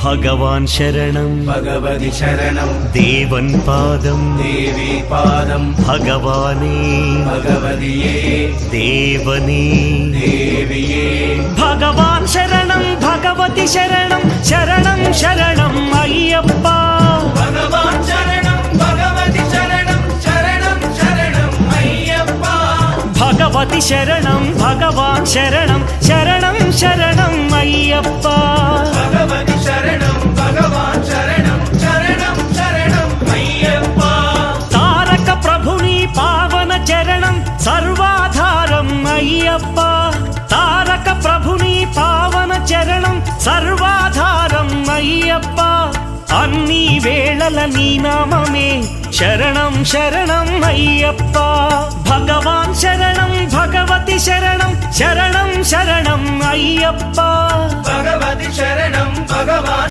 ഭഗവാൻ ശരണം ഭഗവതി ശരണം ദേവൻ പാദം ദേവി പാദം ഭഗവാനേ ഭഗവതിയേ ദേവനേ ദേവിയേ ഭഗവാൻ ശരണം ഭഗവതി ശരണം ശരണം ശരണം അയ്യപ്പ ഭഗവാൻ ശരണം ഭഗവതി ശരണം ശരണം ശരണം അയ്യപ്പ ഭഗവതി ശരണം ഭഗവാൻ ശരണം ശരണം ശരണം അയ്യപ്പ ഭഗവതി ശരണം ഭഗവാൻ ശരണം ശരണം ശരണം അയ്യപ്പ താരക ప్రభుని పావన చరణం సర్వాధారం అయ్యప్ప తారక ప్రభుని పావన చరణం సర్వాధారం అయ్యప్ప అన్ని వేళల నీ నామమే శరణం శరణం అయ్యప్ప భగవాన్ శరణం భగవతి శరణం శరణం శరణం అయ్యప్ప భగవతి శరణం భగవాన్